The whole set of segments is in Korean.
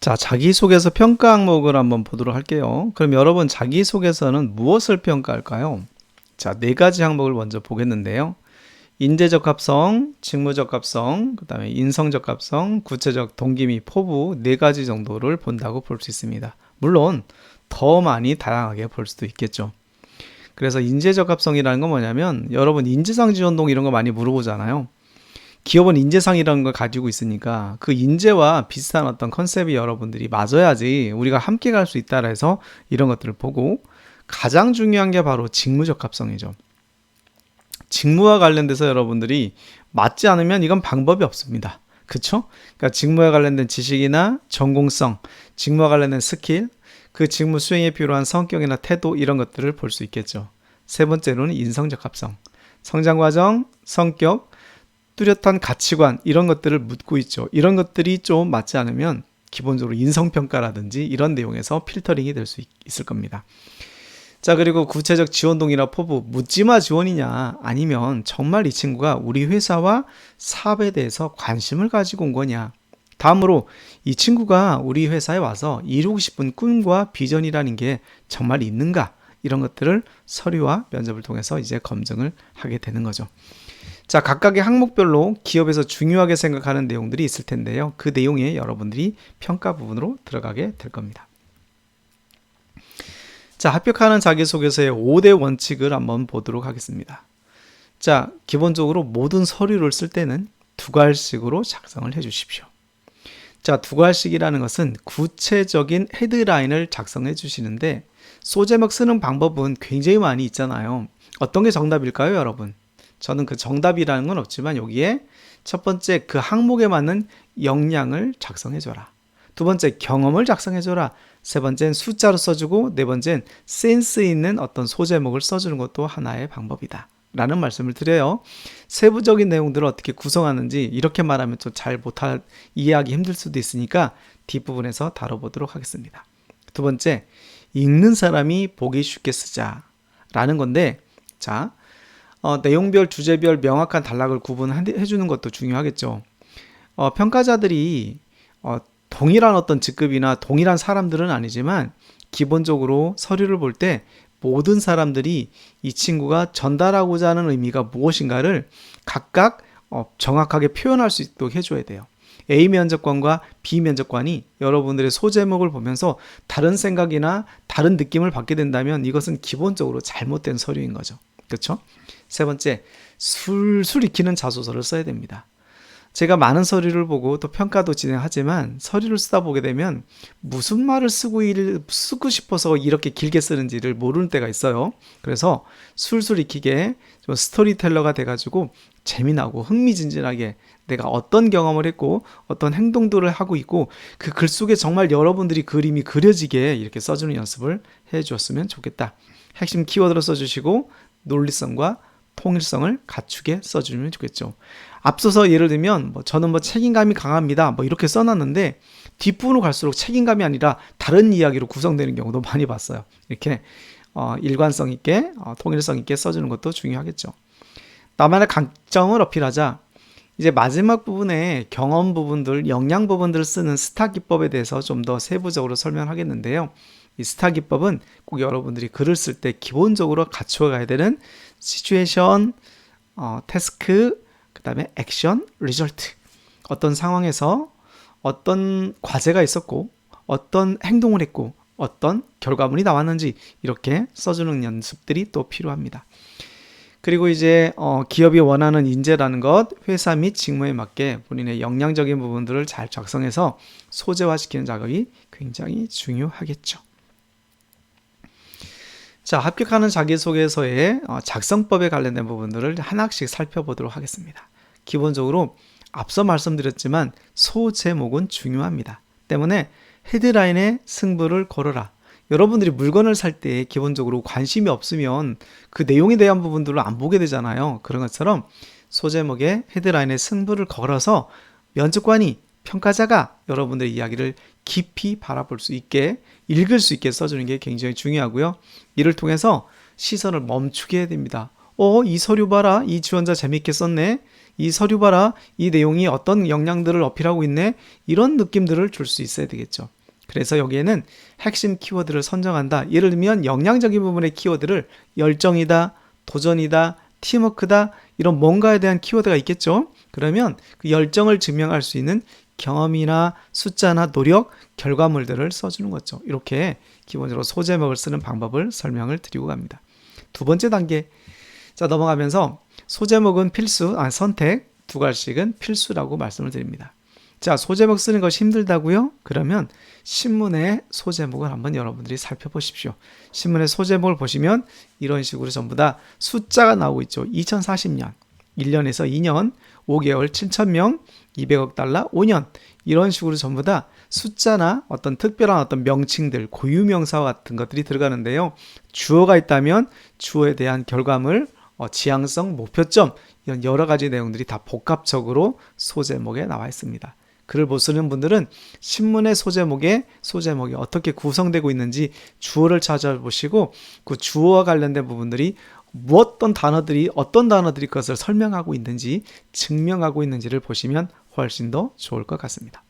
자, 자기소개서 평가 항목을 한번 보도록 할게요. 그럼 여러분 자기소개서는 무엇을 평가할까요? 자, 네 가지 항목을 먼저 보겠는데요. 인재적합성, 직무적합성, 그 다음에 인성적합성, 구체적 동기 및 포부 네 가지 정도를 본다고 볼 수 있습니다. 물론 더 많이 다양하게 볼 수도 있겠죠. 그래서 인재적합성이라는 건 뭐냐면 여러분 인재상 지원동 이런 거 많이 물어보잖아요. 기업은 인재상이라는 걸 가지고 있으니까 그 인재와 비슷한 어떤 컨셉이 여러분들이 맞아야지 우리가 함께 갈 수 있다라 해서 이런 것들을 보고, 가장 중요한 게 바로 직무적합성이죠. 직무와 관련돼서 여러분들이 맞지 않으면 이건 방법이 없습니다. 그쵸? 그러니까 직무와 관련된 지식이나 전공성, 직무와 관련된 스킬, 그 직무 수행에 필요한 성격이나 태도 이런 것들을 볼 수 있겠죠. 세 번째로는 인성적합성, 성장과정, 성격, 뚜렷한 가치관 이런 것들을 묻고 있죠. 이런 것들이 좀 맞지 않으면 기본적으로 인성평가라든지 이런 내용에서 필터링이 될 수 있을 겁니다. 자, 그리고 구체적 지원동이나 포부, 묻지마 지원이냐 아니면 정말 이 친구가 우리 회사와 사업에 대해서 관심을 가지고 온 거냐. 다음으로 이 친구가 우리 회사에 와서 이루고 싶은 꿈과 비전이라는 게 정말 있는가, 이런 것들을 서류와 면접을 통해서 이제 검증을 하게 되는 거죠. 자, 각각의 항목별로 기업에서 중요하게 생각하는 내용들이 있을 텐데요. 그 내용에 여러분들이 평가 부분으로 들어가게 될 겁니다. 자, 합격하는 자기소개서의 5대 원칙을 한번 보도록 하겠습니다. 자, 기본적으로 모든 서류를 쓸 때는 두 갈식으로 작성을 해 주십시오. 자, 두 갈식이라는 것은 구체적인 헤드라인을 작성해 주시는데, 소제목 쓰는 방법은 굉장히 많이 있잖아요. 어떤 게 정답일까요, 여러분? 저는 그 정답이라는 건 없지만 여기에 첫 번째 그 항목에 맞는 역량을 작성해줘라. 두 번째 경험을 작성해줘라. 세 번째는 숫자로 써주고, 네 번째는 센스 있는 어떤 소제목을 써주는 것도 하나의 방법이다 라는 말씀을 드려요. 세부적인 내용들을 어떻게 구성하는지 이렇게 말하면 좀 잘 이해하기 힘들 수도 있으니까 뒷부분에서 다뤄보도록 하겠습니다. 두 번째, 읽는 사람이 보기 쉽게 쓰자 라는 건데, 자, 내용별, 주제별 명확한 단락을 구분해 주는 것도 중요하겠죠. 평가자들이 동일한 어떤 직급이나 동일한 사람들은 아니지만 기본적으로 서류를 볼 때 모든 사람들이 이 친구가 전달하고자 하는 의미가 무엇인가를 각각 정확하게 표현할 수 있도록 해줘야 돼요. A 면접관과 B 면접관이 여러분들의 소제목을 보면서 다른 생각이나 다른 느낌을 받게 된다면 이것은 기본적으로 잘못된 서류인 거죠. 그렇죠? 세 번째, 술술 익히는 자소서를 써야 됩니다. 제가 많은 서류를 보고 또 평가도 진행하지만 서류를 쓰다 보게 되면 무슨 말을 쓰고 싶어서 이렇게 길게 쓰는지를 모르는 때가 있어요. 그래서 술술 익히게 좀 스토리텔러가 돼가지고 재미나고 흥미진진하게 내가 어떤 경험을 했고 어떤 행동들을 하고 있고 그 글 속에 정말 여러분들이 그림이 그려지게 이렇게 써주는 연습을 해주었으면 좋겠다. 핵심 키워드로 써주시고 논리성과 통일성을 갖추게 써주면 좋겠죠. 앞서서 예를 들면 저는 책임감이 강합니다 이렇게 써놨는데 뒷부분으로 갈수록 책임감이 아니라 다른 이야기로 구성되는 경우도 많이 봤어요. 이렇게 일관성 있게 통일성 있게 써주는 것도 중요하겠죠. 나만의 강점을 어필하자. 이제 마지막 부분에 경험 부분들, 역량 부분들을 쓰는 스타 기법에 대해서 좀 더 세부적으로 설명하겠는데요. 이 스타 기법은 꼭 여러분들이 글을 쓸 때 기본적으로 갖추어 가야 되는 시츄에이션, 태스크, 그 다음에 액션, 리절트. 어떤 상황에서 어떤 과제가 있었고 어떤 행동을 했고 어떤 결과물이 나왔는지 이렇게 써주는 연습들이 또 필요합니다. 그리고 이제 기업이 원하는 인재라는 것, 회사 및 직무에 맞게 본인의 역량적인 부분들을 잘 작성해서 소재화시키는 작업이 굉장히 중요하겠죠. 자, 합격하는 자기소개서의 작성법에 관련된 부분들을 하나씩 살펴보도록 하겠습니다. 기본적으로 앞서 말씀드렸지만 소제목은 중요합니다. 때문에 헤드라인에 승부를 걸어라. 여러분들이 물건을 살 때 기본적으로 관심이 없으면 그 내용에 대한 부분들을 안 보게 되잖아요. 그런 것처럼 소제목에 헤드라인에 승부를 걸어서 면접관이, 평가자가 여러분들의 이야기를 깊이 바라볼 수 있게, 읽을 수 있게 써주는 게 굉장히 중요하고요. 이를 통해서 시선을 멈추게 해야 됩니다. 이 서류 봐라. 이 지원자 재밌게 썼네. 이 서류 봐라. 이 내용이 어떤 역량들을 어필하고 있네. 이런 느낌들을 줄 수 있어야 되겠죠. 그래서 여기에는 핵심 키워드를 선정한다. 예를 들면 역량적인 부분의 키워드를 열정이다, 도전이다, 팀워크다, 이런 뭔가에 대한 키워드가 있겠죠. 그러면 그 열정을 증명할 수 있는 경험이나 숫자나 노력, 결과물들을 써주는 거죠. 이렇게 기본적으로 소제목을 쓰는 방법을 설명을 드리고 갑니다. 두 번째 단계. 자, 넘어가면서 소제목은 필수, 선택, 두 갈씩은 필수라고 말씀을 드립니다. 자, 소제목 쓰는 것이 힘들다고요? 그러면 신문의 소제목을 한번 여러분들이 살펴보십시오. 신문의 소제목을 보시면 이런 식으로 전부 다 숫자가 나오고 있죠. 2040년, 1년에서 2년, 5개월 7,000명, 200억 달러, 5년, 이런 식으로 전부 다 숫자나 어떤 특별한 어떤 명칭들, 고유명사와 같은 것들이 들어가는데요. 주어가 있다면 주어에 대한 결과물, 지향성, 목표점, 이런 여러 가지 내용들이 다 복합적으로 소제목에 나와 있습니다. 글을 못 쓰는 분들은 신문의 소제목이 어떻게 구성되고 있는지 주어를 찾아보시고 그 주어와 관련된 부분들이 어떤 단어들이 그것을 설명하고 있는지, 증명하고 있는지를 보시면 훨씬 더 좋을 것 같습니다.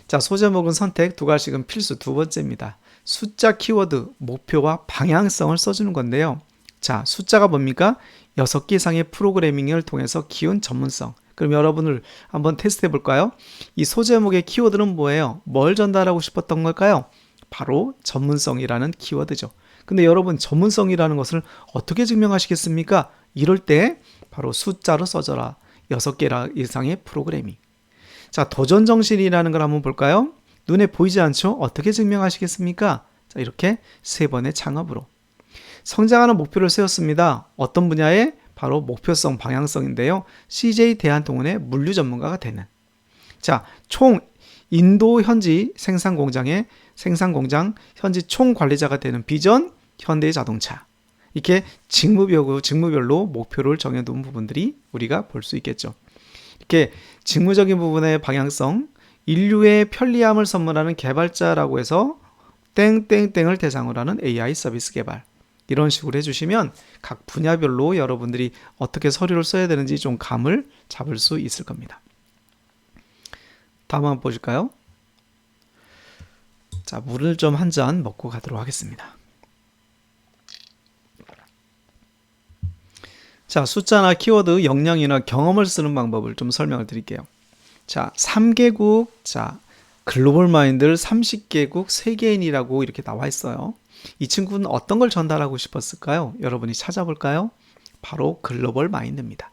자, 소제목은 선택, 두 갈씩은 필수. 두 번째입니다. 숫자 키워드, 목표와 방향성을 써주는 건데요. 자, 숫자가 뭡니까? 6개 이상의 프로그래밍을 통해서 키운 전문성. 그럼 여러분을 한번 테스트 해볼까요? 이 소제목의 키워드는 뭐예요? 뭘 전달하고 싶었던 걸까요? 바로 전문성이라는 키워드죠. 근데 여러분, 전문성이라는 것을 어떻게 증명하시겠습니까? 이럴 때 바로 숫자로 써줘라. 6개 이상의 프로그래밍. 자, 도전정신이라는 걸 한번 볼까요? 눈에 보이지 않죠? 어떻게 증명하시겠습니까? 자, 이렇게 3번의 창업으로. 성장하는 목표를 세웠습니다. 어떤 분야에? 바로 목표성, 방향성인데요. CJ 대한통운의 물류 전문가가 되는. 자, 인도 현지 생산공장 현지 총 관리자가 되는 비전, 현대자동차. 이렇게 직무별로 목표를 정해둔 부분들이 우리가 볼 수 있겠죠. 이렇게 직무적인 부분의 방향성, 인류의 편리함을 선물하는 개발자라고 해서 땡땡땡을 대상으로 하는 AI 서비스 개발. 이런 식으로 해주시면 각 분야별로 여러분들이 어떻게 서류를 써야 되는지 좀 감을 잡을 수 있을 겁니다. 다음 한번 보실까요? 자, 물을 좀 한 잔 먹고 가도록 하겠습니다. 자, 숫자나 키워드, 역량이나 경험을 쓰는 방법을 좀 설명을 드릴게요. 자, 3개국, 글로벌 마인드를 30개국 세계인이라고 이렇게 나와 있어요. 이 친구는 어떤 걸 전달하고 싶었을까요? 여러분이 찾아볼까요? 바로 글로벌 마인드입니다.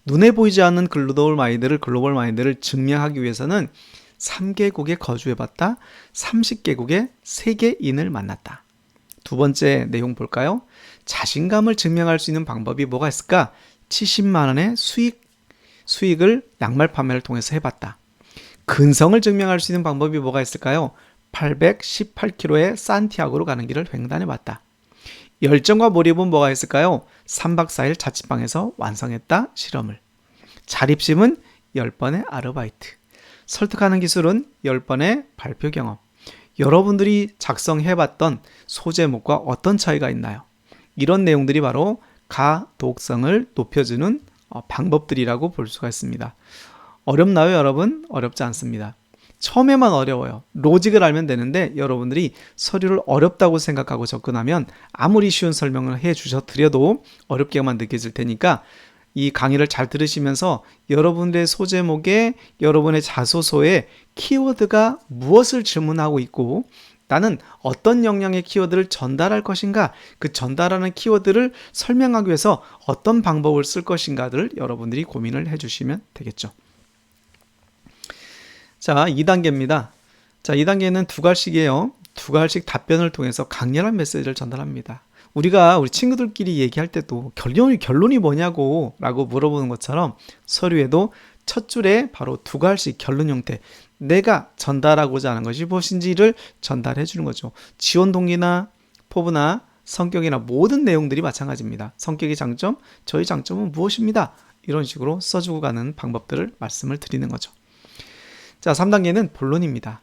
눈에 보이지 않는 글로벌 마인드를 증명하기 위해서는 3개국에 거주해봤다, 30개국의 세계인을 만났다. 두 번째 내용 볼까요? 자신감을 증명할 수 있는 방법이 뭐가 있을까? 70만 원의 수익을 양말 판매를 통해서 해봤다. 근성을 증명할 수 있는 방법이 뭐가 있을까요? 818km의 산티아고로 가는 길을 횡단해봤다. 열정과 몰입은 뭐가 있을까요? 3박 4일 자취방에서 완성했다. 실험을. 자립심은 10번의 아르바이트. 설득하는 기술은 10번의 발표 경험. 여러분들이 작성해봤던 소제목과 어떤 차이가 있나요? 이런 내용들이 바로 가독성을 높여주는 방법들이라고 볼 수가 있습니다. 어렵나요, 여러분? 어렵지 않습니다. 처음에만 어려워요. 로직을 알면 되는데 여러분들이 서류를 어렵다고 생각하고 접근하면 아무리 쉬운 설명을 해주셔드려도 어렵게만 느껴질 테니까 이 강의를 잘 들으시면서 여러분들의 소제목에, 여러분의 자소서에 키워드가 무엇을 질문하고 있고 나는 어떤 역량의 키워드를 전달할 것인가, 그 전달하는 키워드를 설명하기 위해서 어떤 방법을 쓸 것인가를 여러분들이 고민을 해주시면 되겠죠. 자, 2단계입니다. 자, 2단계는 두 갈씩이에요. 두 갈씩 답변을 통해서 강렬한 메시지를 전달합니다. 우리 친구들끼리 얘기할 때도 결론이 뭐냐고 라고 물어보는 것처럼 서류에도 첫 줄에 바로 두 갈씩 결론 형태, 내가 전달하고자 하는 것이 무엇인지를 전달해 주는 거죠. 지원 동기나 포부나 성격이나 모든 내용들이 마찬가지입니다. 성격의 장점, 저희 장점은 무엇입니다. 이런 식으로 써주고 가는 방법들을 말씀을 드리는 거죠. 자, 3단계는 본론입니다.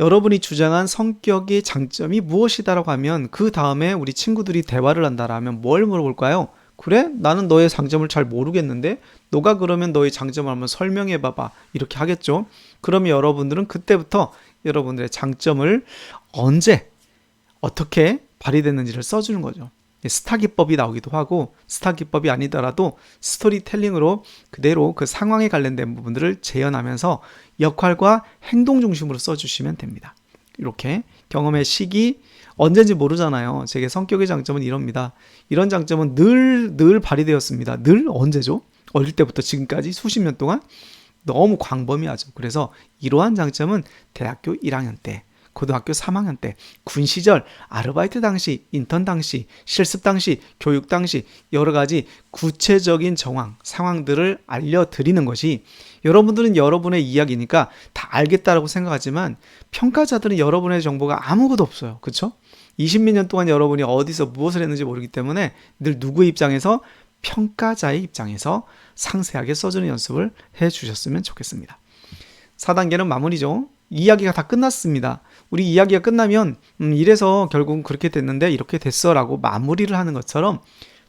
여러분이 주장한 성격의 장점이 무엇이다라고 하면 그 다음에 우리 친구들이 대화를 한다라면 뭘 물어볼까요? 그래? 나는 너의 장점을 잘 모르겠는데 너가 그러면 너의 장점을 한번 설명해 봐봐. 이렇게 하겠죠. 그러면 여러분들은 그때부터 여러분들의 장점을 언제 어떻게 발휘됐는지를 써주는 거죠. 스타 기법이 나오기도 하고 스타 기법이 아니더라도 스토리텔링으로 그대로 그 상황에 관련된 부분들을 재현하면서 역할과 행동 중심으로 써주시면 됩니다. 이렇게 경험의 시기 언제인지 모르잖아요. 제 성격의 장점은 이럽니다. 이런 장점은 늘 발휘되었습니다. 늘 언제죠? 어릴 때부터 지금까지 수십 년 동안 너무 광범위하죠. 그래서 이러한 장점은 대학교 1학년 때, 고등학교 3학년 때, 군 시절, 아르바이트 당시, 인턴 당시, 실습 당시, 교육 당시 여러 가지 구체적인 상황들을 알려드리는 것이 여러분들은 여러분의 이야기니까 다 알겠다라고 생각하지만 평가자들은 여러분의 정보가 아무것도 없어요. 그렇죠? 20몇 년 동안 여러분이 어디서 무엇을 했는지 모르기 때문에 늘 누구의 입장에서 평가자의 입장에서 상세하게 써주는 연습을 해주셨으면 좋겠습니다. 4단계는 마무리죠. 이야기가 다 끝났습니다. 우리 이야기가 끝나면 이래서 결국은 그렇게 됐는데 이렇게 됐어 라고 마무리를 하는 것처럼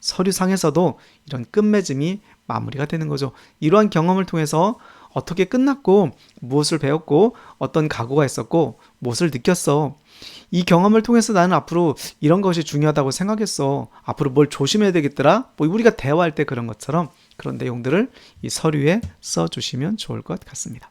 서류상에서도 이런 끝맺음이 마무리가 되는 거죠. 이러한 경험을 통해서 어떻게 끝났고 무엇을 배웠고 어떤 각오가 있었고 무엇을 느꼈어. 이 경험을 통해서 나는 앞으로 이런 것이 중요하다고 생각했어. 앞으로 뭘 조심해야 되겠더라. 우리가 대화할 때 그런 것처럼 그런 내용들을 이 서류에 써주시면 좋을 것 같습니다.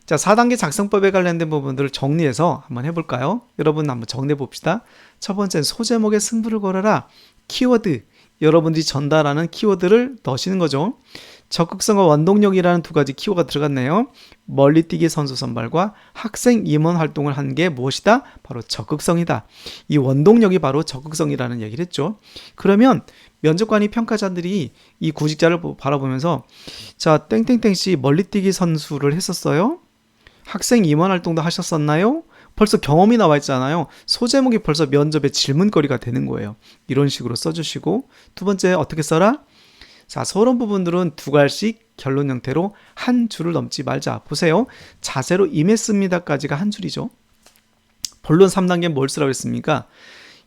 자, 4단계 작성법에 관련된 부분들을 정리해서 한번 해볼까요? 여러분 한번 정리해 봅시다. 첫 번째는 소제목에 승부를 걸어라. 키워드, 여러분들이 전달하는 키워드를 넣으시는 거죠. 적극성과 원동력이라는 두 가지 키워드가 들어갔네요. 멀리뛰기 선수 선발과 학생 임원 활동을 한 게 무엇이다? 바로 적극성이다. 이 원동력이 바로 적극성이라는 얘기를 했죠. 그러면 면접관이 평가자들이 이 구직자를 바라보면서 자, 땡땡땡씨 멀리뛰기 선수를 했었어요? 학생 임원 활동도 하셨었나요? 벌써 경험이 나와 있잖아요. 소제목이 벌써 면접의 질문거리가 되는 거예요. 이런 식으로 써주시고 두 번째 어떻게 써라? 자, 서론 부분들은 두 갈씩 결론 형태로 한 줄을 넘지 말자. 보세요. 자세로 임했습니다까지가 한 줄이죠. 본론 3단계는 뭘 쓰라고 했습니까?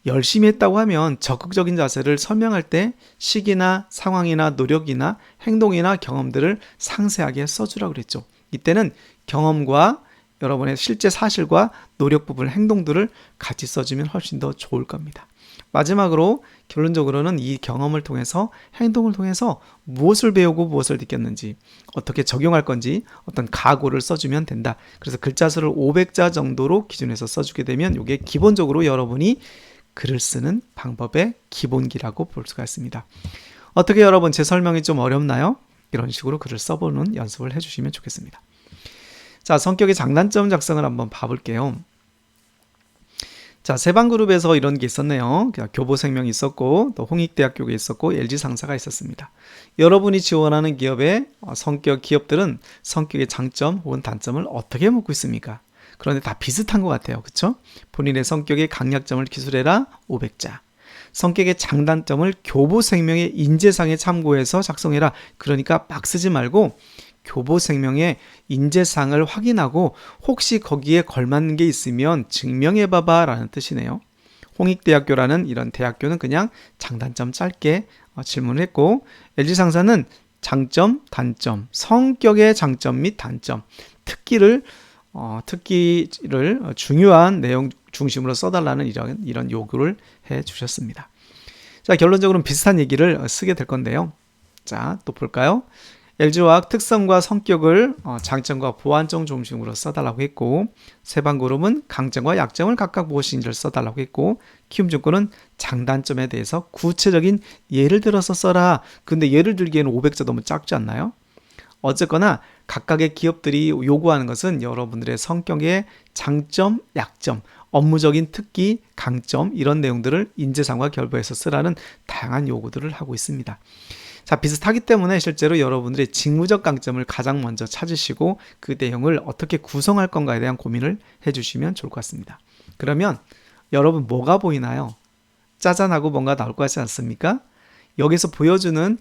열심히 했다고 하면 적극적인 자세를 설명할 때 시기나 상황이나 노력이나 행동이나 경험들을 상세하게 써주라고 그랬죠. 이때는 경험과 여러분의 실제 사실과 노력 부분, 행동들을 같이 써주면 훨씬 더 좋을 겁니다. 마지막으로 결론적으로는 이 경험을 통해서 행동을 통해서 무엇을 배우고 무엇을 느꼈는지 어떻게 적용할 건지 어떤 각오를 써주면 된다. 그래서 글자 수를 500자 정도로 기준해서 써주게 되면 이게 기본적으로 여러분이 글을 쓰는 방법의 기본기라고 볼 수가 있습니다. 어떻게 여러분 제 설명이 좀 어렵나요? 이런 식으로 글을 써보는 연습을 해주시면 좋겠습니다. 자, 성격의 장단점 작성을 한번 봐볼게요. 자, 세방그룹에서 이런 게 있었네요. 교보생명이 있었고 또 홍익대학교가 있었고 LG상사가 있었습니다. 여러분이 지원하는 기업의 기업들은 성격의 장점 혹은 단점을 어떻게 묻고 있습니까? 그런데 다 비슷한 것 같아요. 그렇죠? 본인의 성격의 강약점을 기술해라 500자. 성격의 장단점을 교보생명의 인재상에 참고해서 작성해라. 그러니까 막 쓰지 말고 교보생명의 인재상을 확인하고 혹시 거기에 걸맞는 게 있으면 증명해봐봐 라는 뜻이네요. 홍익대학교라는 이런 대학교는 그냥 장단점 짧게 질문을 했고 LG상사는 장점, 단점, 성격의 장점 및 단점, 특기를 중요한 내용 중심으로 써달라는 이런 요구를 해 주셨습니다. 자, 결론적으로는 비슷한 얘기를 쓰게 될 건데요. 자, 또 볼까요? LG화학 특성과 성격을 장점과 보완점 중심으로 써달라고 했고 세방그룹은 강점과 약점을 각각 무엇인지를 써달라고 했고 키움증권은 장단점에 대해서 구체적인 예를 들어서 써라. 근데 예를 들기에는 500자 너무 작지 않나요? 어쨌거나 각각의 기업들이 요구하는 것은 여러분들의 성격의 장점, 약점, 업무적인 특기, 강점 이런 내용들을 인재상과 결부해서 쓰라는 다양한 요구들을 하고 있습니다. 자, 비슷하기 때문에 실제로 여러분들의 직무적 강점을 가장 먼저 찾으시고 그 내용을 어떻게 구성할 건가에 대한 고민을 해주시면 좋을 것 같습니다. 그러면 여러분 뭐가 보이나요? 짜잔하고 뭔가 나올 것 같지 않습니까? 여기서 보여주는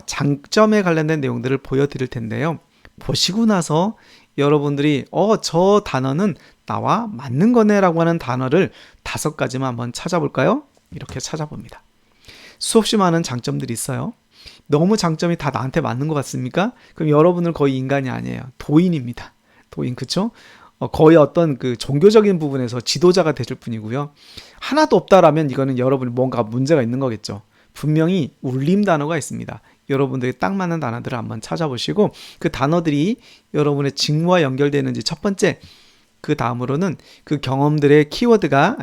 장점에 관련된 내용들을 보여드릴 텐데요. 보시고 나서 여러분들이 저 단어는 나와 맞는 거네 라고 하는 단어를 5가지만 한번 찾아볼까요? 이렇게 찾아봅니다. 수없이 많은 장점들이 있어요. 너무 장점이 다 나한테 맞는 것 같습니까? 그럼 여러분은 거의 인간이 아니에요. 도인입니다. 도인, 그쵸? 거의 어떤 그 종교적인 부분에서 지도자가 되실 분이고요. 하나도 없다라면 이거는 여러분이 뭔가 문제가 있는 거겠죠. 분명히 울림 단어가 있습니다. 여러분들이 딱 맞는 단어들을 한번 찾아보시고 그 단어들이 여러분의 직무와 연결되는지 첫 번째, 그 다음으로는 그 경험들의 키워드가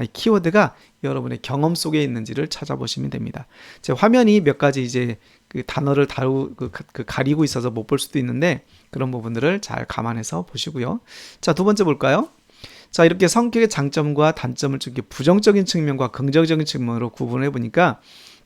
여러분의 경험 속에 있는지를 찾아보시면 됩니다. 제 화면이 몇 가지 이제 그 단어를 가리고 있어서 못 볼 수도 있는데 그런 부분들을 잘 감안해서 보시고요. 자, 두 번째 볼까요? 자, 이렇게 성격의 장점과 단점을 부정적인 측면과 긍정적인 측면으로 구분해 보니까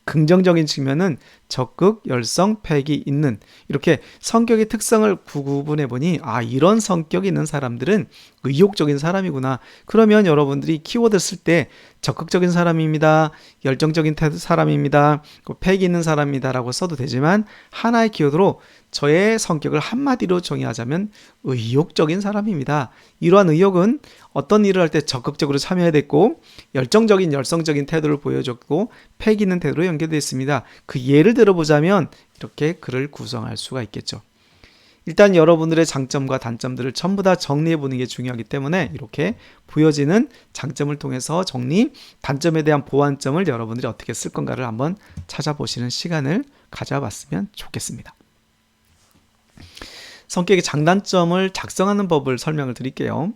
긍정적인 측면은 적극, 열성, 패기 있는, 이렇게 성격의 특성을 구분해 보니 이런 성격이 있는 사람들은 의욕적인 사람이구나. 그러면 여러분들이 키워드 쓸 때 적극적인 사람입니다, 열정적인 사람입니다, 패기 있는 사람입니다 라고 써도 되지만 하나의 키워드로 저의 성격을 한마디로 정의하자면 의욕적인 사람입니다. 이러한 의욕은 어떤 일을 할 때 적극적으로 참여해야 됐고 열성적인 태도를 보여줬고 패기 있는 태도로 연결되어 있습니다. 그 예를 들어보자면 이렇게 글을 구성할 수가 있겠죠. 일단 여러분들의 장점과 단점들을 전부 다 정리해 보는 게 중요하기 때문에 이렇게 보여지는 장점을 통해서 단점에 대한 보완점을 여러분들이 어떻게 쓸 건가를 한번 찾아보시는 시간을 가져봤으면 좋겠습니다. 성격의 장단점을 작성하는 법을 설명을 드릴게요.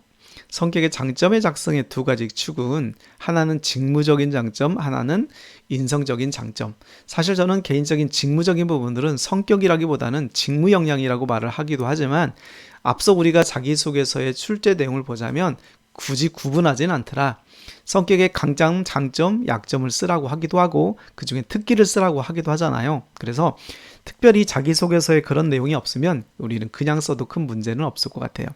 성격의 장점의 작성의 두 가지 축은 하나는 직무적인 장점, 하나는 인성적인 장점. 사실 저는 개인적인 직무적인 부분들은 성격이라기보다는 직무 역량이라고 말을 하기도 하지만 앞서 우리가 자기소개서의 출제 내용을 보자면 굳이 구분하지는 않더라. 성격의 강점, 장점, 약점을 쓰라고 하기도 하고 그 중에 특기를 쓰라고 하기도 하잖아요. 그래서 특별히 자기소개서에 그런 내용이 없으면 우리는 그냥 써도 큰 문제는 없을 것 같아요.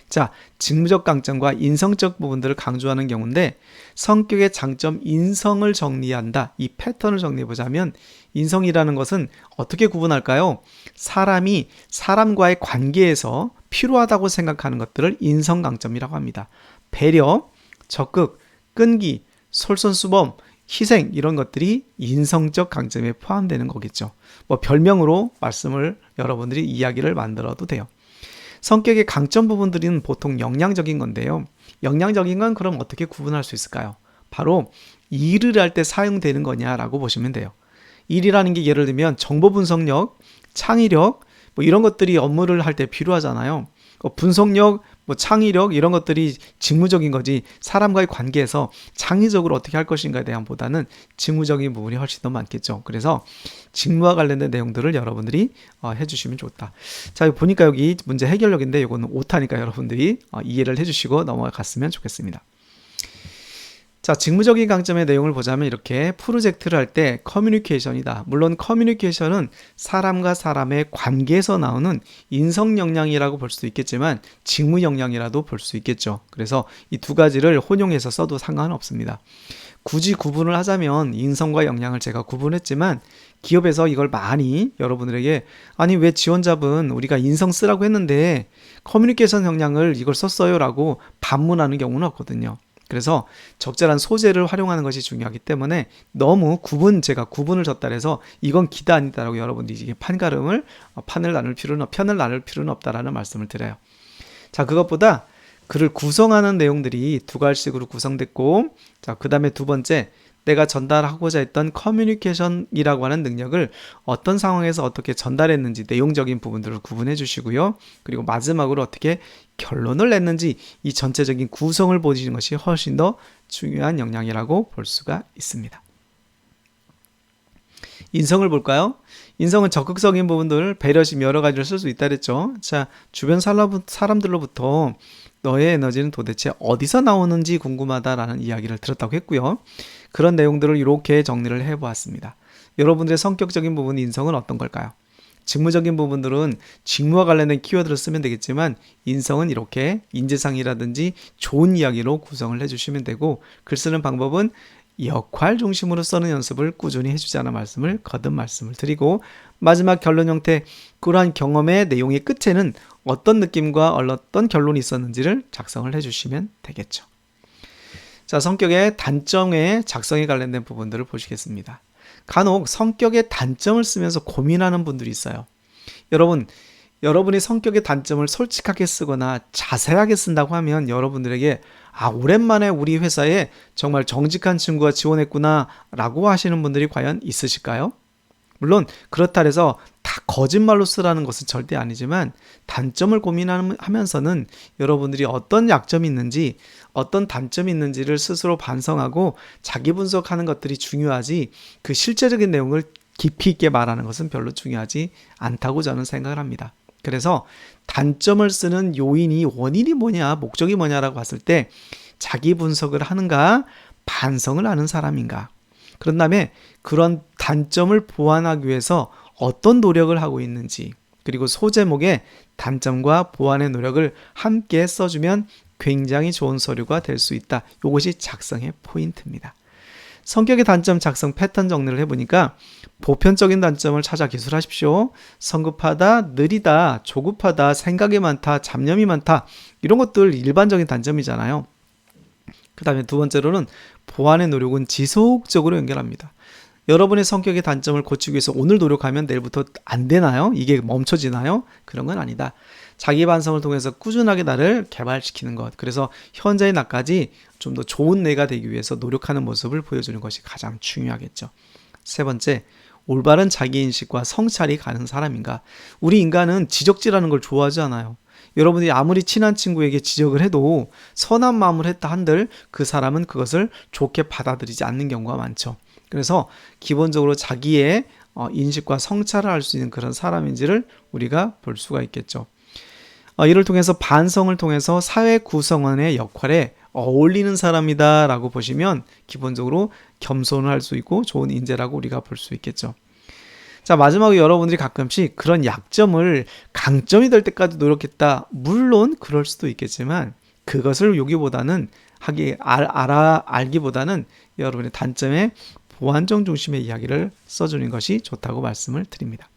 자, 직무적 강점과 인성적 부분들을 강조하는 경우인데 성격의 장점, 인성을 정리한다. 이 패턴을 정리해보자면 인성이라는 것은 어떻게 구분할까요? 사람이 사람과의 관계에서 필요하다고 생각하는 것들을 인성 강점이라고 합니다. 배려, 적극, 끈기, 솔선수범, 희생 이런 것들이 인성적 강점에 포함되는 거겠죠. 별명으로 여러분들이 이야기를 만들어도 돼요. 성격의 강점 부분들은 보통 역량적인 건데요. 역량적인 건 그럼 어떻게 구분할 수 있을까요? 바로 일을 할 때 사용되는 거냐라고 보시면 돼요. 일이라는 게 예를 들면 정보 분석력, 창의력 이런 것들이 업무를 할 때 필요하잖아요. 분석력, 창의력 이런 것들이 직무적인 거지 사람과의 관계에서 창의적으로 어떻게 할 것인가에 대한 보다는 직무적인 부분이 훨씬 더 많겠죠. 그래서 직무와 관련된 내용들을 여러분들이 해주시면 좋다. 자, 보니까 여기 문제 해결력인데 이거는 오타니까 여러분들이 이해를 해주시고 넘어갔으면 좋겠습니다. 자, 직무적인 강점의 내용을 보자면 이렇게 프로젝트를 할 때 커뮤니케이션이다. 물론 커뮤니케이션은 사람과 사람의 관계에서 나오는 인성 역량이라고 볼 수도 있겠지만 직무 역량이라도 볼 수 있겠죠. 그래서 이 두 가지를 혼용해서 써도 상관없습니다. 굳이 구분을 하자면 인성과 역량을 제가 구분했지만 기업에서 이걸 많이 여러분들에게 왜 지원자분 우리가 인성 쓰라고 했는데 커뮤니케이션 역량을 이걸 썼어요 라고 반문하는 경우는 없거든요. 그래서 적절한 소재를 활용하는 것이 중요하기 때문에 너무 제가 구분을 줬다해서 이건 기다 아니다라고 여러분들이 편을 나눌 필요는 없다라는 말씀을 드려요. 자, 그것보다 글을 구성하는 내용들이 두 갈식으로 구성됐고, 자, 그 다음에 두 번째, 내가 전달하고자 했던 커뮤니케이션이라고 하는 능력을 어떤 상황에서 어떻게 전달했는지 내용적인 부분들을 구분해 주시고요. 그리고 마지막으로 어떻게 결론을 냈는지 이 전체적인 구성을 보시는 것이 훨씬 더 중요한 역량이라고 볼 수가 있습니다. 인성을 볼까요? 인성은 적극적인 부분들, 배려심 여러 가지를 쓸 수 있다 그랬죠. 자, 주변 사람들로부터 너의 에너지는 도대체 어디서 나오는지 궁금하다라는 이야기를 들었다고 했고요. 그런 내용들을 이렇게 정리를 해보았습니다. 여러분들의 성격적인 부분 인성은 어떤 걸까요? 직무적인 부분들은 직무와 관련된 키워드를 쓰면 되겠지만 인성은 이렇게 인재상이라든지 좋은 이야기로 구성을 해주시면 되고 글 쓰는 방법은 역할 중심으로 쓰는 연습을 꾸준히 해주자는 말씀을 거듭 말씀을 드리고 마지막 결론 형태 그러한 경험의 내용의 끝에는 어떤 느낌과 어떤 결론이 있었는지를 작성을 해주시면 되겠죠. 자, 성격의 단점의 작성에 관련된 부분들을 보시겠습니다. 간혹 성격의 단점을 쓰면서 고민하는 분들이 있어요. 여러분, 여러분이 성격의 단점을 솔직하게 쓰거나 자세하게 쓴다고 하면 여러분들에게 오랜만에 우리 회사에 정말 정직한 친구가 지원했구나 라고 하시는 분들이 과연 있으실까요? 물론 그렇다 해서 다 거짓말로 쓰라는 것은 절대 아니지만 단점을 고민하면서는 여러분들이 어떤 약점이 있는지 어떤 단점이 있는지를 스스로 반성하고 자기 분석하는 것들이 중요하지 그 실제적인 내용을 깊이 있게 말하는 것은 별로 중요하지 않다고 저는 생각을 합니다. 그래서 단점을 쓰는 요인이 원인이 뭐냐, 목적이 뭐냐라고 봤을 때 자기 분석을 하는가, 반성을 하는 사람인가. 그런 다음에 그런 단점을 보완하기 위해서 어떤 노력을 하고 있는지, 그리고 소제목에 단점과 보완의 노력을 함께 써주면 굉장히 좋은 서류가 될 수 있다. 이것이 작성의 포인트입니다. 성격의 단점 작성 패턴 정리를 해보니까 보편적인 단점을 찾아 기술하십시오. 성급하다, 느리다, 조급하다, 생각이 많다, 잡념이 많다, 이런 것들 일반적인 단점이잖아요. 그 다음에 두 번째로는 보완의 노력은 지속적으로 연결합니다. 여러분의 성격의 단점을 고치기 위해서 오늘 노력하면 내일부터 안 되나요? 이게 멈춰지나요? 그런 건 아니다. 자기 반성을 통해서 꾸준하게 나를 개발시키는 것, 그래서 현재의 나까지 좀 더 좋은 내가 되기 위해서 노력하는 모습을 보여주는 것이 가장 중요하겠죠. 세 번째, 올바른 자기인식과 성찰이 가는 사람인가. 우리 인간은 지적질하는 걸 좋아하지 않아요. 여러분이 아무리 친한 친구에게 지적을 해도 선한 마음을 했다 한들 그 사람은 그것을 좋게 받아들이지 않는 경우가 많죠. 그래서 기본적으로 자기의 인식과 성찰을 할 수 있는 그런 사람인지를 우리가 볼 수가 있겠죠. 이를 통해서 반성을 통해서 사회 구성원의 역할에 어울리는 사람이다 라고 보시면 기본적으로 겸손을 할 수 있고 좋은 인재라고 우리가 볼 수 있겠죠. 자, 마지막으로 여러분들이 가끔씩 그런 약점을 강점이 될 때까지 노력했다. 물론 그럴 수도 있겠지만 그것을 여기보다는 알기보다는 여러분의 단점에 보완점 중심의 이야기를 써주는 것이 좋다고 말씀을 드립니다.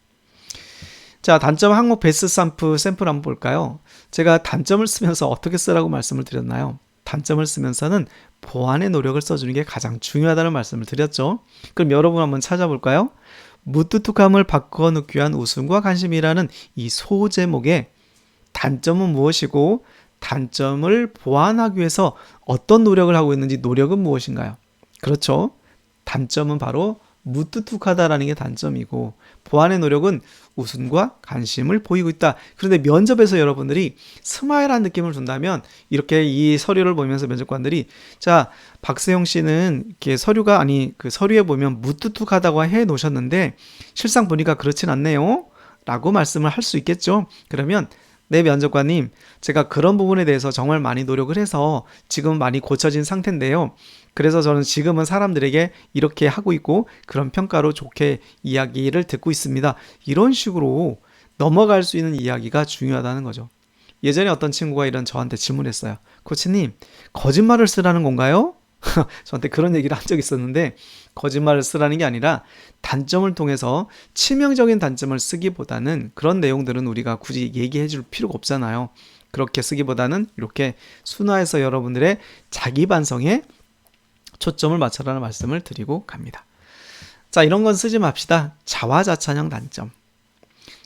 자, 단점 항목 베스트 샘플 한번 볼까요? 제가 단점을 쓰면서 어떻게 쓰라고 말씀을 드렸나요? 단점을 쓰면서는 보완의 노력을 써주는 게 가장 중요하다는 말씀을 드렸죠. 그럼 여러분 한번 찾아볼까요? 무뚝뚝함을 바꿔놓기 위한 웃음과 관심이라는 이 소제목에 단점은 무엇이고 단점을 보완하기 위해서 어떤 노력을 하고 있는지 노력은 무엇인가요? 그렇죠. 단점은 바로 무뚝뚝하다라는 게 단점이고 보완의 노력은 웃음과 관심을 보이고 있다. 그런데 면접에서 여러분들이 스마일한 느낌을 준다면 이렇게 이 서류를 보면서 면접관들이 자, 박세용 씨는 이렇게 그 서류에 보면 무뚝뚝하다고 해 놓으셨는데 실상 보니까 그렇진 않네요. 라고 말씀을 할 수 있겠죠. 그러면 네, 면접관님, 제가 그런 부분에 대해서 정말 많이 노력을 해서 지금 많이 고쳐진 상태인데요. 그래서 저는 지금은 사람들에게 이렇게 하고 있고 그런 평가로 좋게 이야기를 듣고 있습니다. 이런 식으로 넘어갈 수 있는 이야기가 중요하다는 거죠. 예전에 어떤 친구가 저한테 질문했어요. 코치님, 거짓말을 쓰라는 건가요? 저한테 그런 얘기를 한 적이 있었는데 거짓말을 쓰라는 게 아니라 단점을 통해서 치명적인 단점을 쓰기보다는 그런 내용들은 우리가 굳이 얘기해 줄 필요가 없잖아요. 그렇게 쓰기보다는 이렇게 순화해서 여러분들의 자기 반성에 초점을 맞춰라는 말씀을 드리고 갑니다. 자, 이런 건 쓰지 맙시다. 자화자찬형 단점.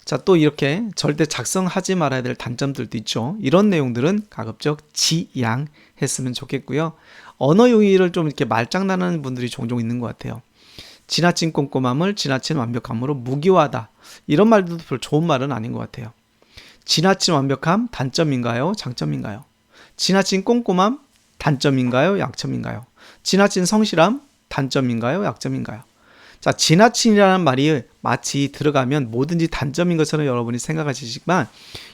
자, 또 이렇게 절대 작성하지 말아야 될 단점들도 있죠. 이런 내용들은 가급적 지양했으면 좋겠고요. 언어 용의를 좀 이렇게 말장난하는 분들이 종종 있는 것 같아요. 지나친 꼼꼼함을 지나친 완벽함으로 무기화하다. 이런 말들도 별로 좋은 말은 아닌 것 같아요. 지나친 완벽함 단점인가요? 장점인가요? 지나친 꼼꼼함 단점인가요? 약점인가요? 지나친 성실함 단점인가요? 약점인가요? 자, 지나친이라는 말이 마치 들어가면 뭐든지 단점인 것처럼 여러분이 생각하시지만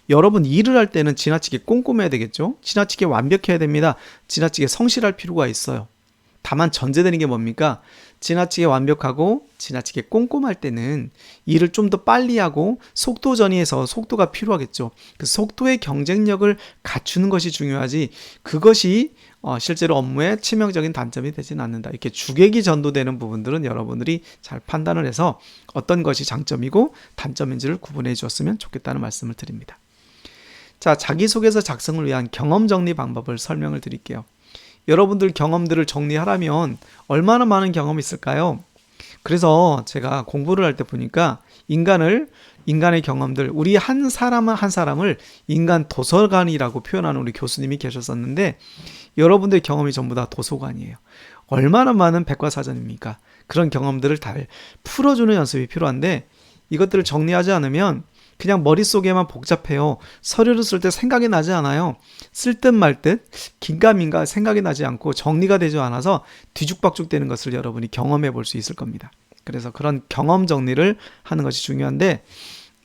여러분 일을 할 때는 지나치게 꼼꼼해야 되겠죠? 지나치게 완벽해야 됩니다. 지나치게 성실할 필요가 있어요. 다만 전제되는 게 뭡니까? 지나치게 완벽하고 지나치게 꼼꼼할 때는 일을 좀 더 빨리 하고 속도 전이해서 속도가 필요하겠죠. 그 속도의 경쟁력을 갖추는 것이 중요하지 그것이 실제로 업무에 치명적인 단점이 되지는 않는다. 이렇게 주객이 전도되는 부분들은 여러분들이 잘 판단을 해서 어떤 것이 장점이고 단점인지를 구분해 주었으면 좋겠다는 말씀을 드립니다. 자, 자기소개서 작성을 위한 경험 정리 방법을 설명을 드릴게요. 여러분들 경험들을 정리하라면 얼마나 많은 경험이 있을까요? 그래서 제가 공부를 할 때 보니까 인간의 경험들, 우리 한 사람 한 사람을 인간 도서관이라고 표현하는 우리 교수님이 계셨었는데, 여러분들의 경험이 전부 다 도서관이에요. 얼마나 많은 백과사전입니까? 그런 경험들을 다 풀어주는 연습이 필요한데, 이것들을 정리하지 않으면 그냥 머릿속에만 복잡해요. 서류를 쓸 때 생각이 나지 않아요. 쓸 듯 말 듯, 긴가민가 생각이 나지 않고 정리가 되지 않아서 뒤죽박죽 되는 것을 여러분이 경험해 볼 수 있을 겁니다. 그래서 그런 경험 정리를 하는 것이 중요한데,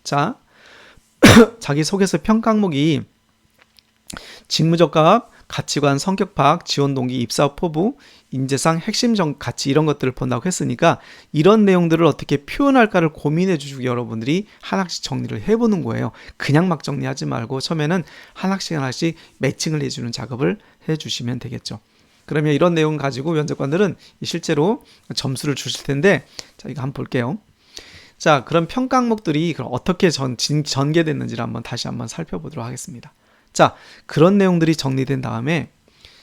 자, 자기소개서 평가 항목이 직무적합, 가치관, 성격 파악, 지원 동기, 입사 포부, 인재상, 핵심 가치 이런 것들을 본다고 했으니까 이런 내용들을 어떻게 표현할까를 고민해 주시고 여러분들이 하나씩 정리를 해보는 거예요. 그냥 막 정리하지 말고 처음에는 하나씩 매칭을 해주는 작업을 해주시면 되겠죠. 그러면 이런 내용 가지고 면접관들은 실제로 점수를 주실 텐데, 자, 이거 한번 볼게요. 자, 그럼 평가 항목들이 그럼 어떻게 전개됐는지를 다시 한번 살펴보도록 하겠습니다. 자, 그런 내용들이 정리된 다음에,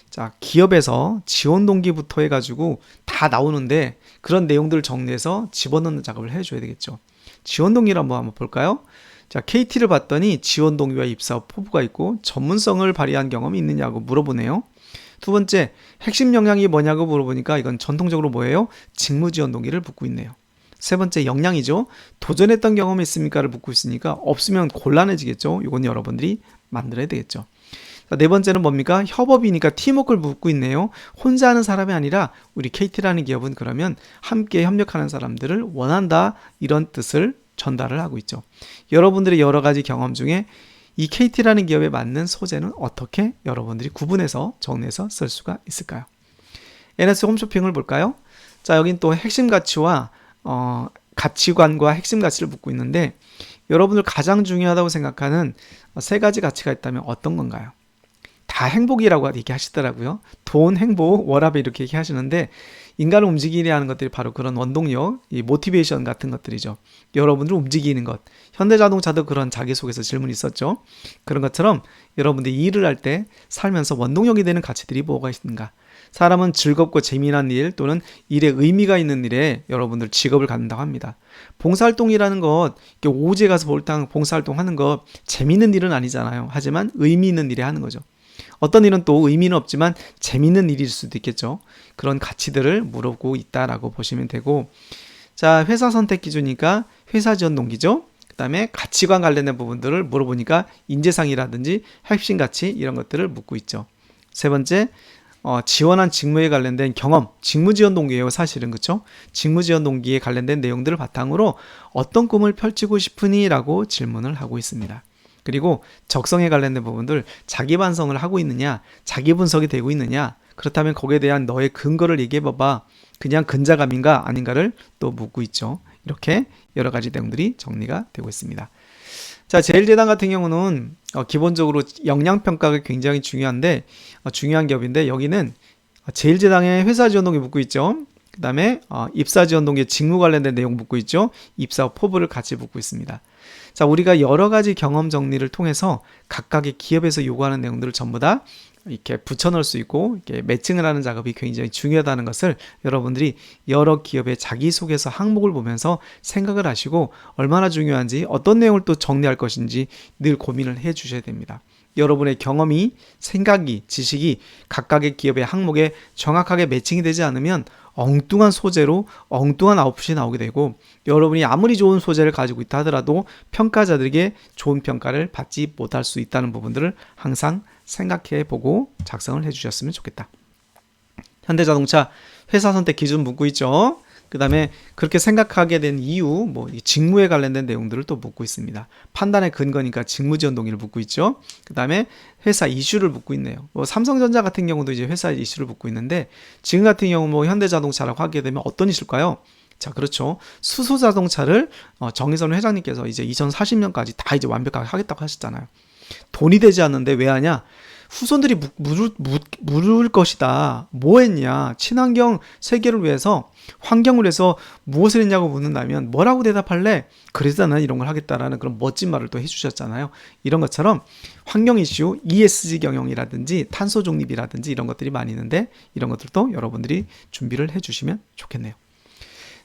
자, 기업에서 지원 동기부터 해가지고 다 나오는데 그런 내용들을 정리해서 집어넣는 작업을 해줘야 되겠죠. 지원 동기를 한번 볼까요? 자, KT를 봤더니 지원 동기와 입사 포부가 있고 전문성을 발휘한 경험이 있느냐고 물어보네요. 두 번째, 핵심 역량이 뭐냐고 물어보니까 이건 전통적으로 뭐예요? 직무 지원 동기를 묻고 있네요. 세 번째, 역량이죠. 도전했던 경험이 있습니까를 묻고 있으니까 없으면 곤란해지겠죠. 이건 여러분들이 만들어야 되겠죠. 네 번째는 뭡니까? 협업이니까 팀워크를 묻고 있네요. 혼자 하는 사람이 아니라 우리 KT라는 기업은 그러면 함께 협력하는 사람들을 원한다, 이런 뜻을 전달을 하고 있죠. 여러분들의 여러 가지 경험 중에 이 KT라는 기업에 맞는 소재는 어떻게 여러분들이 구분해서 정리해서 쓸 수가 있을까요? NS 홈쇼핑을 볼까요? 자, 여긴 또 핵심 가치와 가치관과 핵심 가치를 묻고 있는데, 여러분들 가장 중요하다고 생각하는 세 가지 가치가 있다면 어떤 건가요? 다 행복이라고 얘기하시더라고요. 돈, 행복, 워라밸 이렇게 얘기하시는데, 인간을 움직이게 하는 것들이 바로 그런 원동력, 이 모티베이션 같은 것들이죠. 여러분들 움직이는 것. 현대자동차도 그런 자기소개서 질문이 있었죠. 그런 것처럼 여러분들이 일을 할 때 살면서 원동력이 되는 가치들이 뭐가 있는가? 사람은 즐겁고 재미난 일 또는 일에 의미가 있는 일에 여러분들 직업을 갖는다고 합니다. 봉사활동이라는 것, 오후에 가서 볼당 봉사활동 하는 것 재미있는 일은 아니잖아요. 하지만 의미 있는 일에 하는 거죠. 어떤 일은 또 의미는 없지만 재미있는 일일 수도 있겠죠. 그런 가치들을 물어보고 있다라고 보시면 되고, 자, 회사 선택 기준이니까 회사 지원 동기죠. 그 다음에 가치관 관련된 부분들을 물어보니까 인재상이라든지 핵심 가치 이런 것들을 묻고 있죠. 세 번째, 지원한 직무에 관련된 경험, 직무 지원 동기예요, 사실은. 그렇죠? 직무 지원 동기에 관련된 내용들을 바탕으로 어떤 꿈을 펼치고 싶으니? 라고 질문을 하고 있습니다. 그리고 적성에 관련된 부분들, 자기 반성을 하고 있느냐, 자기 분석이 되고 있느냐, 그렇다면 거기에 대한 너의 근거를 얘기해 봐봐. 그냥 근자감인가 아닌가를 또 묻고 있죠. 이렇게 여러 가지 내용들이 정리가 되고 있습니다. 자, 제일제당 같은 경우는 기본적으로 역량평가가 굉장히 중요한데, 중요한 기업인데, 여기는 제일제당의 회사 지원 동기 묻고 있죠. 그 다음에 입사 지원 동기 직무 관련된 내용 묻고 있죠. 입사 포부를 같이 묻고 있습니다. 자, 우리가 여러 가지 경험 정리를 통해서 각각의 기업에서 요구하는 내용들을 전부 다 이렇게 붙여넣을 수 있고 이렇게 매칭을 하는 작업이 굉장히 중요하다는 것을 여러분들이 여러 기업의 자기소개서 항목을 보면서 생각을 하시고 얼마나 중요한지, 어떤 내용을 또 정리할 것인지 늘 고민을 해 주셔야 됩니다. 여러분의 경험이, 생각이, 지식이 각각의 기업의 항목에 정확하게 매칭이 되지 않으면 엉뚱한 소재로 엉뚱한 아웃풋이 나오게 되고, 여러분이 아무리 좋은 소재를 가지고 있다 하더라도 평가자들에게 좋은 평가를 받지 못할 수 있다는 부분들을 항상 생각해 보고 작성을 해 주셨으면 좋겠다. 현대자동차 회사 선택 기준 묻고 있죠. 그 다음에 그렇게 생각하게 된 이유, 직무에 관련된 내용들을 또 묻고 있습니다. 판단의 근거니까 직무 지원 동기를 묻고 있죠. 그 다음에 회사 이슈를 묻고 있네요. 삼성전자 같은 경우도 이제 회사 이슈를 묻고 있는데, 지금 같은 경우 현대자동차라고 하게 되면 어떤 이슈일까요? 자, 그렇죠. 수소 자동차를 정의선 회장님께서 이제 2040년까지 다 이제 완벽하게 하겠다고 하셨잖아요. 돈이 되지 않는데 왜 하냐? 후손들이 물을 것이다. 뭐 했냐? 친환경 세계를 위해서, 환경을 위해서 무엇을 했냐고 묻는다면 뭐라고 대답할래? 그래서 나는 이런 걸 하겠다라는 그런 멋진 말을 또 해주셨잖아요. 이런 것처럼 환경 이슈, ESG 경영이라든지 탄소 중립이라든지 이런 것들이 많이 있는데, 이런 것들도 여러분들이 준비를 해주시면 좋겠네요.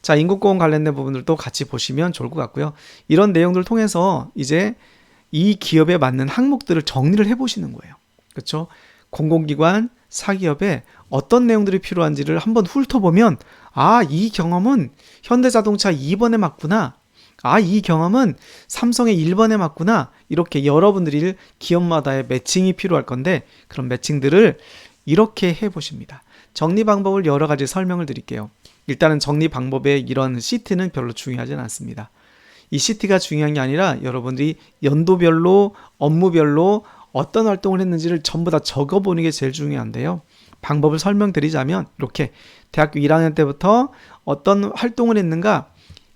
자, 인국보험 관련된 부분들도 같이 보시면 좋을 것 같고요. 이런 내용들을 통해서 이제 이 기업에 맞는 항목들을 정리를 해보시는 거예요. 그렇죠? 공공기관, 사기업에 어떤 내용들이 필요한지를 한번 훑어보면 이 경험은 현대자동차 2번에 맞구나. 이 경험은 삼성의 1번에 맞구나. 이렇게 여러분들이 기업마다의 매칭이 필요할 건데 그런 매칭들을 이렇게 해보십니다. 정리 방법을 여러 가지 설명을 드릴게요. 일단은 정리 방법의 이런 시트는 별로 중요하진 않습니다. 이 시트가 중요한 게 아니라 여러분들이 연도별로, 업무별로 어떤 활동을 했는지를 전부 다 적어보는 게 제일 중요한데요. 방법을 설명드리자면 이렇게 대학교 1학년 때부터 어떤 활동을 했는가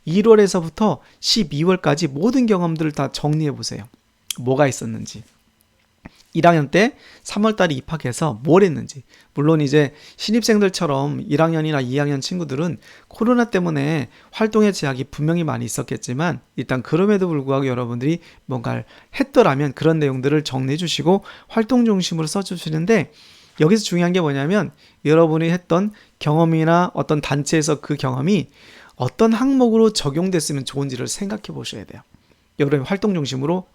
1월에서부터 12월까지 모든 경험들을 다 정리해 보세요. 뭐가 있었는지. 1학년 때 3월달에 입학해서 뭘 했는지. 물론 이제 신입생들처럼 1학년이나 2학년 친구들은 코로나 때문에 활동의 제약이 분명히 많이 있었겠지만 일단 그럼에도 불구하고 여러분들이 뭔가를 했더라면 그런 내용들을 정리해 주시고 활동 중심으로 써주시는데 여기서 중요한 게 뭐냐면 여러분이 했던 경험이나 어떤 단체에서 그 경험이 어떤 항목으로 적용됐으면 좋은지를 생각해 보셔야 돼요. 여러분 활동 중심으로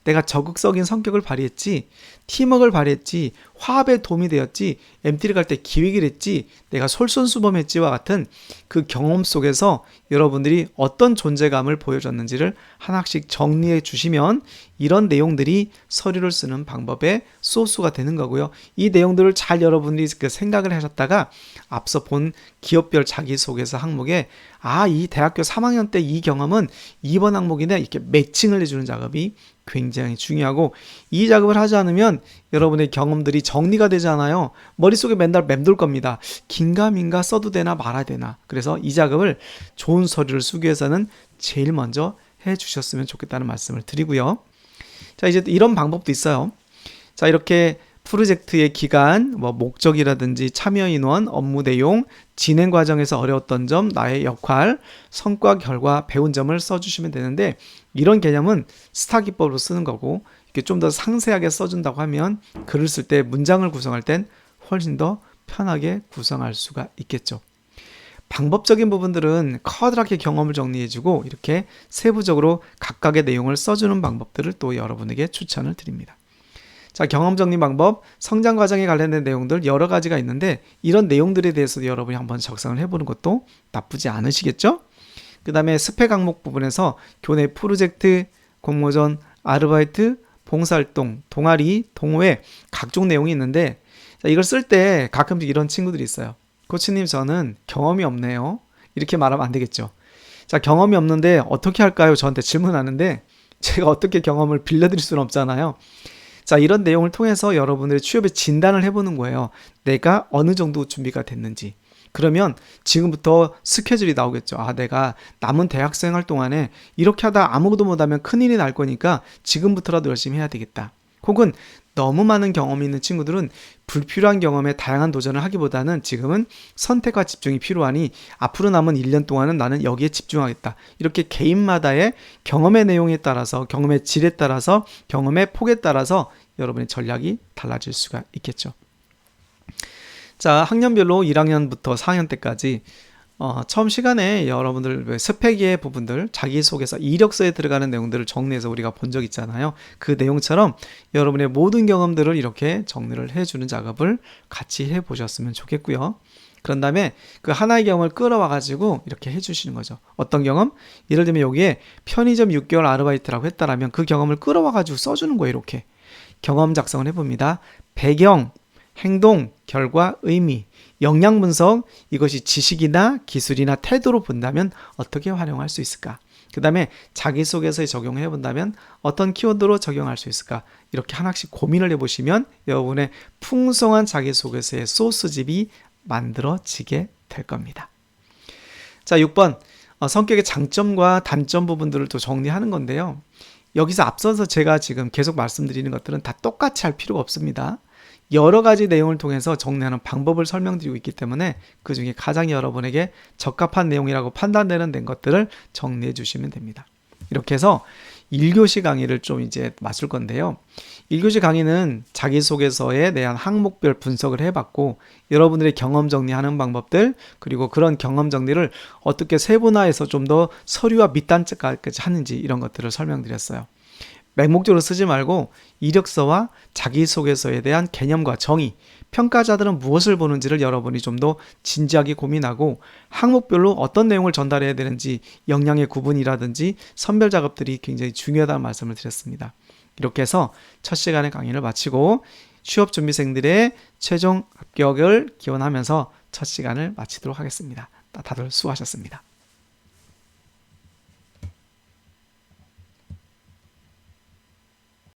내가 적극적인 성격을 발휘했지, 팀워크를 발휘했지, 화합에 도움이 되었지, MT를 갈 때 기획을 했지, 내가 솔선수범했지와 같은 그 경험 속에서 여러분들이 어떤 존재감을 보여줬는지를 하나씩 정리해 주시면 이런 내용들이 서류를 쓰는 방법의 소스가 되는 거고요. 이 내용들을 잘 여러분들이 생각을 하셨다가 앞서 본 기업별 자기소개서 항목에 이 대학교 3학년 때 이 경험은 2번 항목이네 이렇게 매칭을 해주는 작업이 굉장히 중요하고 이 작업을 하지 않으면 여러분의 경험들이 정리가 되지 않아요. 머릿속에 맨날 맴돌 겁니다. 긴가민가 써도 되나 말아야 되나. 그래서 이 작업을 좋은 서류를 쓰기 위해서는 제일 먼저 해주셨으면 좋겠다는 말씀을 드리고요. 자, 이제 이런 방법도 있어요. 자, 이렇게 프로젝트의 기간, 목적이라든지 참여 인원, 업무 내용, 진행 과정에서 어려웠던 점, 나의 역할, 성과, 결과, 배운 점을 써주시면 되는데 이런 개념은 스타 기법으로 쓰는 거고 이렇게 좀 더 상세하게 써준다고 하면 글을 쓸 때 문장을 구성할 땐 훨씬 더 편하게 구성할 수가 있겠죠. 방법적인 부분들은 커다랗게 경험을 정리해주고 이렇게 세부적으로 각각의 내용을 써주는 방법들을 또 여러분에게 추천을 드립니다. 자, 경험 정리 방법, 성장 과정에 관련된 내용들 여러 가지가 있는데 이런 내용들에 대해서 여러분이 한번 작성을 해보는 것도 나쁘지 않으시겠죠? 그 다음에 스펙 항목 부분에서 교내 프로젝트, 공모전, 아르바이트, 봉사활동, 동아리, 동호회 각종 내용이 있는데 자, 이걸 쓸 때 가끔씩 이런 친구들이 있어요. 코치님 저는 경험이 없네요. 이렇게 말하면 안 되겠죠. 자, 경험이 없는데 어떻게 할까요? 저한테 질문하는데 제가 어떻게 경험을 빌려드릴 수는 없잖아요. 자, 이런 내용을 통해서 여러분들의 취업의 진단을 해보는 거예요. 내가 어느 정도 준비가 됐는지. 그러면 지금부터 스케줄이 나오겠죠. 내가 남은 대학생활 동안에 이렇게 하다 아무것도 못하면 큰일이 날 거니까 지금부터라도 열심히 해야 되겠다. 혹은 너무 많은 경험이 있는 친구들은 불필요한 경험에 다양한 도전을 하기보다는 지금은 선택과 집중이 필요하니 앞으로 남은 1년 동안은 나는 여기에 집중하겠다. 이렇게 개인마다의 경험의 내용에 따라서 경험의 질에 따라서 경험의 폭에 따라서 여러분의 전략이 달라질 수가 있겠죠. 자, 학년별로 1학년부터 4학년 때까지 처음 시간에 여러분들 스펙의 부분들 자기소개서 이력서에 들어가는 내용들을 정리해서 우리가 본 적 있잖아요. 그 내용처럼 여러분의 모든 경험들을 이렇게 정리를 해주는 작업을 같이 해보셨으면 좋겠고요. 그런 다음에 그 하나의 경험을 끌어와 가지고 이렇게 해주시는 거죠. 어떤 경험? 예를 들면 여기에 편의점 6개월 아르바이트라고 했다라면 그 경험을 끌어와 가지고 써주는 거예요. 이렇게 경험 작성을 해봅니다. 배경, 행동, 결과, 의미, 역량 분석, 이것이 지식이나 기술이나 태도로 본다면 어떻게 활용할 수 있을까? 그 다음에 자기소개서에 적용해 본다면 어떤 키워드로 적용할 수 있을까? 이렇게 하나씩 고민을 해보시면 여러분의 풍성한 자기소개서의 소스집이 만들어지게 될 겁니다. 자, 6번 성격의 장점과 단점 부분들을 또 정리하는 건데요. 여기서 앞서서 제가 지금 계속 말씀드리는 것들은 다 똑같이 할 필요가 없습니다. 여러 가지 내용을 통해서 정리하는 방법을 설명드리고 있기 때문에 그 중에 가장 여러분에게 적합한 내용이라고 판단되는 것들을 정리해 주시면 됩니다. 이렇게 해서 1교시 강의를 좀 이제 마칠 건데요. 1교시 강의는 자기소개서에 대한 항목별 분석을 해봤고 여러분들의 경험 정리하는 방법들 그리고 그런 경험 정리를 어떻게 세분화해서 좀 더 서류와 밑단까지 하는지 이런 것들을 설명드렸어요. 맹목적으로 쓰지 말고 이력서와 자기소개서에 대한 개념과 정의, 평가자들은 무엇을 보는지를 여러분이 좀 더 진지하게 고민하고 항목별로 어떤 내용을 전달해야 되는지 역량의 구분이라든지 선별 작업들이 굉장히 중요하다는 말씀을 드렸습니다. 이렇게 해서 첫 시간의 강의를 마치고 취업준비생들의 최종 합격을 기원하면서 첫 시간을 마치도록 하겠습니다. 다들 수고하셨습니다.